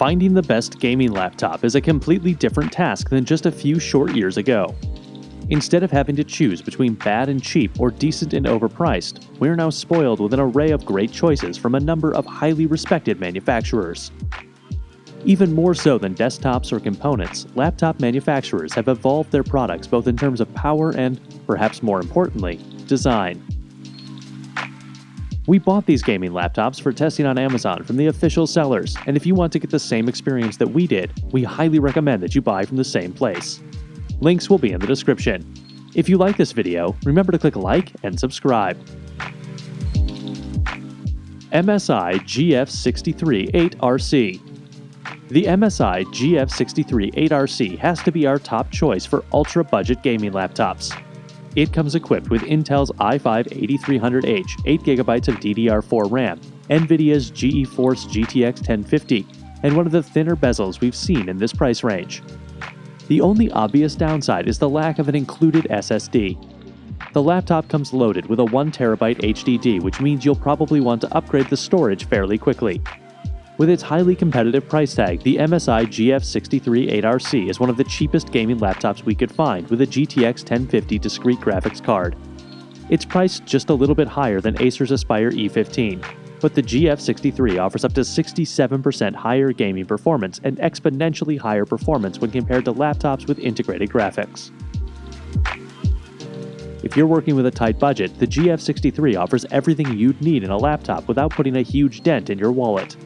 Finding the best gaming laptop is a completely different task than just a few short years ago. Instead of having to choose between bad and cheap or decent and overpriced, we're now spoiled with an array of great choices from a number of highly respected manufacturers. Even more so than desktops or components, laptop manufacturers have evolved their products both in terms of power and, perhaps more importantly, design. We bought these gaming laptops for testing on Amazon from the official sellers, and if you want to get the same experience that we did, we highly recommend that you buy from the same place. Links will be in the description. If you like this video, remember to click like and subscribe. MSI GF63-8RC. The MSI GF63-8RC has to be our top choice for ultra-budget gaming laptops. It comes equipped with Intel's i5-8300H, 8GB of DDR4 RAM, NVIDIA's GeForce GTX 1050, and one of the thinner bezels we've seen in this price range. The only obvious downside is the lack of an included SSD. The laptop comes loaded with a 1TB HDD, which means you'll probably want to upgrade the storage fairly quickly. With its highly competitive price tag, the MSI GF63-8RC is one of the cheapest gaming laptops we could find with a GTX 1050 discrete graphics card. It's priced just a little bit higher than Acer's Aspire E15, but the GF63 offers up to 67% higher gaming performance and exponentially higher performance when compared to laptops with integrated graphics. If you're working with a tight budget, the GF63 offers everything you'd need in a laptop without putting a huge dent in your wallet.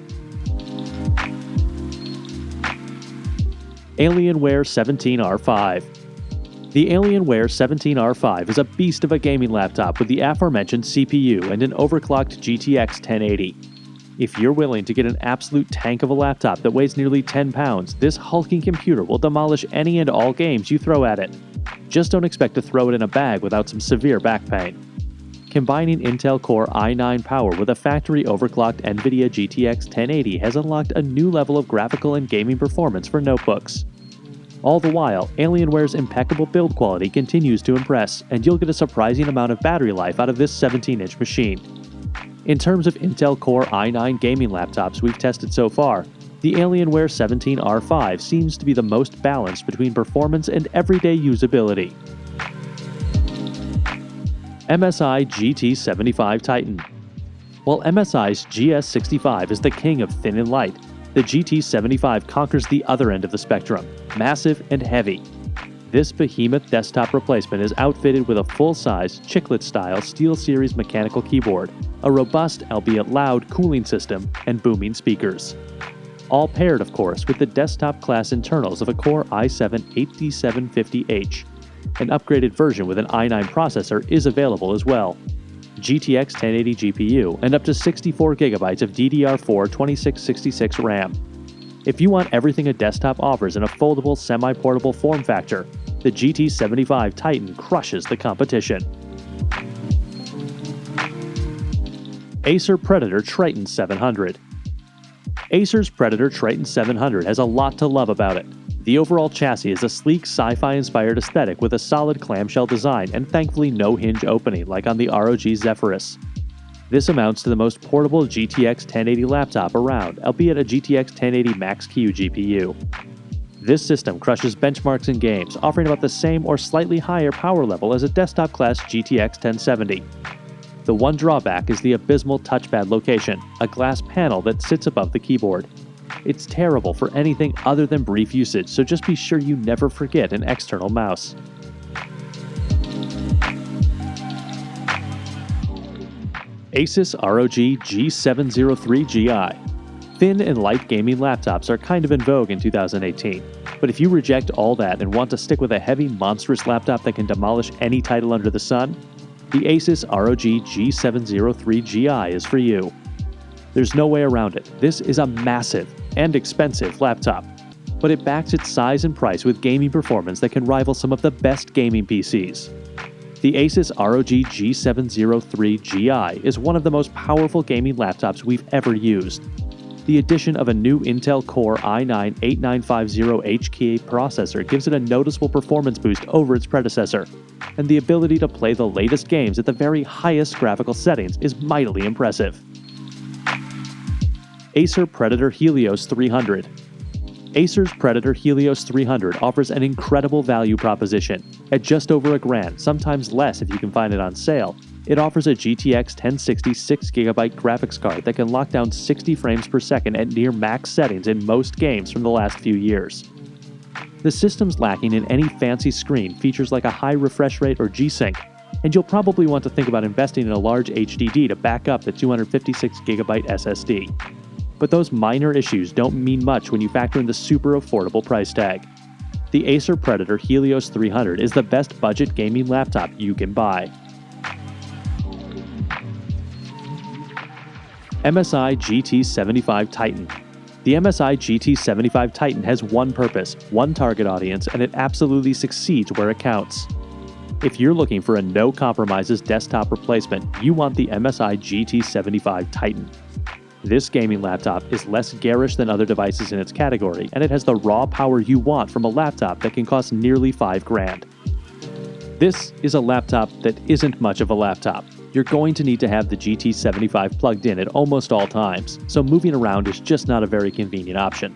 Alienware 17R5. The Alienware 17R5 is a beast of a gaming laptop with the aforementioned CPU and an overclocked GTX 1080. If you're willing to get an absolute tank of a laptop that weighs nearly 10 pounds, this hulking computer will demolish any and all games you throw at it. Just don't expect to throw it in a bag without some severe back pain. Combining Intel Core i9 power with a factory overclocked NVIDIA GTX 1080 has unlocked a new level of graphical and gaming performance for notebooks. All the while, Alienware's impeccable build quality continues to impress, and you'll get a surprising amount of battery life out of this 17-inch machine. In terms of Intel Core i9 gaming laptops we've tested so far, the Alienware 17R5 seems to be the most balanced between performance and everyday usability. MSI GT75 Titan. While MSI's GS65 is the king of thin and light, the GT75 conquers the other end of the spectrum, massive and heavy. This behemoth desktop replacement is outfitted with a full-size, chiclet-style SteelSeries mechanical keyboard, a robust, albeit loud, cooling system, and booming speakers. All paired, of course, with the desktop-class internals of a Core i7-8750H. An upgraded version with an i9 processor is available as well. GTX 1080 GPU and up to 64GB of DDR4 2666 RAM. If you want everything a desktop offers in a foldable, semi-portable form factor, the GT75 Titan crushes the competition. Acer Predator Triton 700. Acer's Predator Triton 700 has a lot to love about it. The overall chassis is a sleek sci-fi-inspired aesthetic with a solid clamshell design and thankfully no hinge opening like on the ROG Zephyrus. This amounts to the most portable GTX 1080 laptop around, albeit a GTX 1080 Max-Q GPU. This system crushes benchmarks in games, offering about the same or slightly higher power level as a desktop-class GTX 1070. The one drawback is the abysmal touchpad location, a glass panel that sits above the keyboard. It's terrible for anything other than brief usage, so just be sure you never forget an external mouse. Asus ROG G703GI. Thin and light gaming laptops are kind of in vogue in 2018, but if you reject all that and want to stick with a heavy, monstrous laptop that can demolish any title under the sun, the Asus ROG G703GI is for you. There's no way around it. This is a massive and expensive laptop, but it backs its size and price with gaming performance that can rival some of the best gaming PCs. The Asus ROG G703GI is one of the most powerful gaming laptops we've ever used. The addition of a new Intel Core i9-8950HK processor gives it a noticeable performance boost over its predecessor, and the ability to play the latest games at the very highest graphical settings is mightily impressive. Acer Predator Helios 300. Acer's Predator Helios 300 offers an incredible value proposition. At just over $1,000, sometimes less if you can find it on sale, it offers a GTX 1060 6GB graphics card that can lock down 60 frames per second at near max settings in most games from the last few years. The system's lacking in any fancy screen, features like a high refresh rate or G-Sync, and you'll probably want to think about investing in a large HDD to back up the 256GB SSD. But those minor issues don't mean much when you factor in the super affordable price tag. The Acer Predator Helios 300 is the best budget gaming laptop you can buy. MSI GT75 Titan. The MSI GT75 Titan has one purpose, one target audience, and it absolutely succeeds where it counts. If you're looking for a no-compromises desktop replacement, you want the MSI GT75 Titan. This gaming laptop is less garish than other devices in its category, and it has the raw power you want from a laptop that can cost nearly $5,000. This is a laptop that isn't much of a laptop. You're going to need to have the GT75 plugged in at almost all times, so moving around is just not a very convenient option.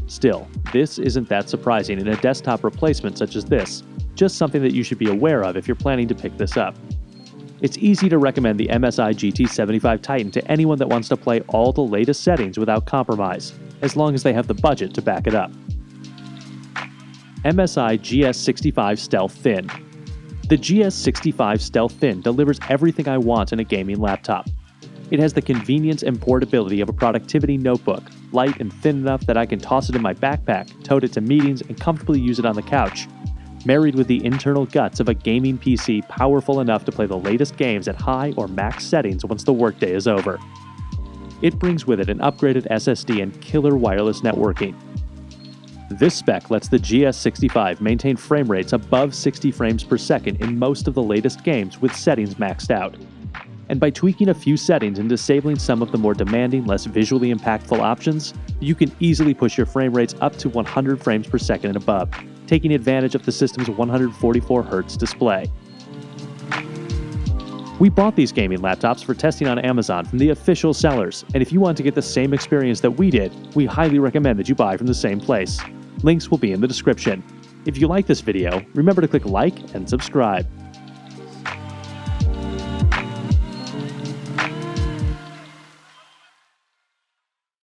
Still, this isn't that surprising in a desktop replacement such as this, just something that you should be aware of if you're planning to pick this up. It's easy to recommend the MSI GT75 Titan to anyone that wants to play all the latest settings without compromise, as long as they have the budget to back it up. MSI GS65 Stealth Thin. The GS65 Stealth Thin delivers everything I want in a gaming laptop. It has the convenience and portability of a productivity notebook, light and thin enough that I can toss it in my backpack, tote it to meetings, and comfortably use it on the couch, married with the internal guts of a gaming PC powerful enough to play the latest games at high or max settings once the workday is over. It brings with it an upgraded SSD and killer wireless networking. This spec lets the GS65 maintain frame rates above 60 frames per second in most of the latest games with settings maxed out. And by tweaking a few settings and disabling some of the more demanding, less visually impactful options, you can easily push your frame rates up to 100 frames per second and above, taking advantage of the system's 144Hz display. We bought these gaming laptops for testing on Amazon from the official sellers, and if you want to get the same experience that we did, we highly recommend that you buy from the same place. Links will be in the description. If you like this video, remember to click like and subscribe.